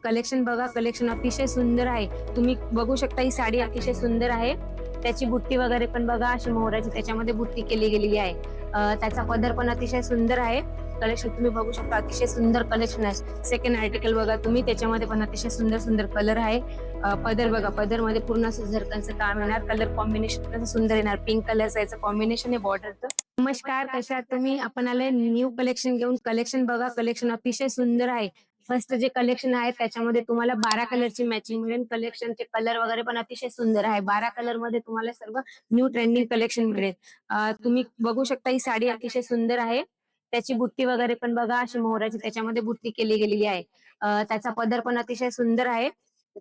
Collection बघा, collection अतिशय सुंदर आहे. तुम्ही बघू शकता ही साडी अतिशय सुंदर आहे. त्याची बुट्टी वगैरे पण बघा अशी मोराची त्याच्यामध्ये बुट्टी केली गेलेली आहे. त्याचा पदर पण अतिशय सुंदर आहे. कलेक्शन तुम्ही बघू शकता अतिशय सुंदर कलेक्शन आहे. सेकंड आर्टिकल बघा तुम्ही त्याच्यामध्ये पण अतिशय सुंदर सुंदर कलर आहे. पदर बघा, पदर मध्ये पूर्ण असं झरकांचं काम येणार. कलर कॉम्बिनेशन असं सुंदर येणार. पिंक कलरचं याचं कॉम्बिनेशन आहे बॉर्डरचं. नमस्कार, कशा आहात तुम्ही? आपण आले न्यू कलेक्शन घेऊन. कलेक्शन बघा, कलेक्शन अतिशय सुंदर आहे. फर्स्ट जे कलेक्शन आहे त्याच्यामध्ये तुम्हाला 12 कलरची मॅचिंग मिळेल. कलेक्शनचे कलर वगैरे पण अतिशय सुंदर आहे. 12 कलर मध्ये तुम्हाला सर्व न्यू ट्रेंडिंग कलेक्शन मिळेल. तुम्ही बघू शकता ही साडी अतिशय सुंदर आहे. त्याची बुट्टी वगैरे पण बघा अशी मोराची त्याच्यामध्ये बुट्टी केली गेलेली आहे. त्याचा पदर पण अतिशय सुंदर आहे.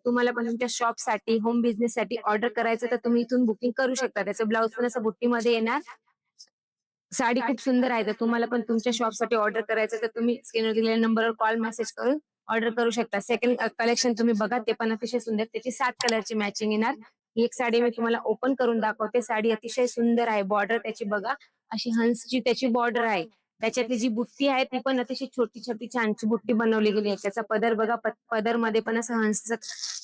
तुम्हाला पण तुमच्या शॉप साठी, होम बिझनेस साठी ऑर्डर करायचं तर तुम्ही इथून बुकिंग करू शकता. त्याचं ब्लाऊज पण असं बुट्टीमध्ये येणार. साडी खूप सुंदर आहे. तर तुम्हाला पण तुमच्या शॉपसाठी ऑर्डर करायचं तर तुम्ही स्क्रीनवर दिलेल्या नंबरवर कॉल मेसेज करून ऑर्डर करू शकता. सेकंड कलेक्शन तुम्ही बघा, ते पण अतिशय सुंदर. त्याची 7 कलरची मॅचिंग येणार. ही एक साडी मी तुम्हाला ओपन करून दाखवते. साडी अतिशय सुंदर आहे. बॉर्डर त्याची बघा अशी हंसची त्याची बॉर्डर आहे. त्याच्यातली जी बुट्टी आहे ती पण अतिशय छोटी छोटी छानची बुट्टी बनवली गेली आहे. त्याचा पदर बघा, पदर मध्ये पण असं हंसचं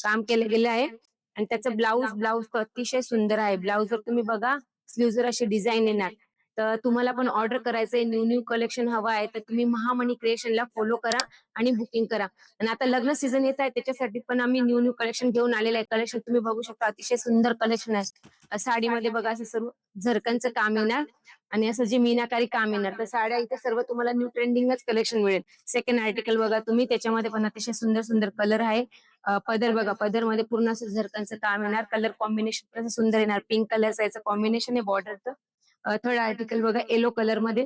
काम केलं गेलं आहे. आणि त्याचं ब्लाऊज ब्लाऊज अतिशय सुंदर आहे. ब्लाऊजवर तुम्ही बघा स्लीव्हजवर अशी डिझाईन येणार. तर तुम्हाला पण ऑर्डर करायचंय, न्यू न्यू कलेक्शन हवं आहे तर तुम्ही महामणी क्रिएशनला फॉलो करा आणि बुकिंग करा. आणि आता लग्न सीझन येत आहे त्याच्यासाठी पण आम्ही न्यू न्यू कलेक्शन घेऊन आलेलं आहे. कलेक्शन तुम्ही बघू शकता अतिशय सुंदर कलेक्शन आहे. साडीमध्ये बघा असं सर्व झरकनचं काम येणार आणि असं जे मीनाकारी काम येणार. तर साड्या इथे सर्व तुम्हाला न्यू ट्रेंडिंगच कलेक्शन मिळेल. सेकंड आर्टिकल बघा तुम्ही त्याच्यामध्ये पण अतिशय सुंदर सुंदर कलर आहे. पदर बघा, पदर मध्ये पूर्ण असं झरकनचं काम येणार. कलर कॉम्बिनेशन असं सुंदर येणार. पिंक कलरचं याचं कॉम्बिनेशन आहे बॉर्डरचं. थर्ड आर्टिकल बघा येलो कलर मध्ये.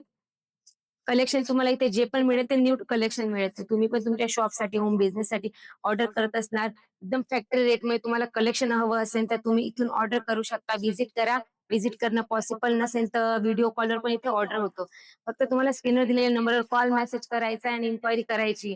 कलेक्शन तुम्हाला इथे जे पण मिळेल ते न्यू कलेक्शन मिळेल. तुम्ही पण तुमच्या शॉपसाठी, होम बिझनेस साठी ऑर्डर करत असणार एकदम फॅक्टरी रेट मध्ये तुम्हाला कलेक्शन हवं असेल तर तुम्ही इथून ऑर्डर करू शकता. व्हिजिट करा. व्हिजिट करणं पॉसिबल नसेल तर व्हिडिओ कॉलवर पण इथे ऑर्डर होतो. फक्त तुम्हाला स्क्रीनवर दिलेल्या नंबरवर कॉल मेसेज करायचा आणि इन्क्वायरी करायची.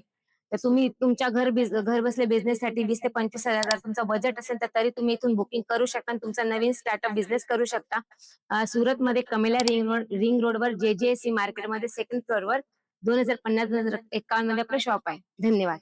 तर तुम्ही तुमच्या घर बसल्या बिझनेस साठी 20 ते 25 हजार तुमचं बजेट असेल तर तरी तुम्ही इथून बुकिंग करू शकता आणि तुमचा नवीन स्टार्टअप बिझनेस करू शकता. सुरतमध्ये कमेला रिंग रोडवर JJC मार्केटमध्ये सेकंड फ्लोअरवर 2050-2051 मध्ये आपलं शॉप आहे. धन्यवाद.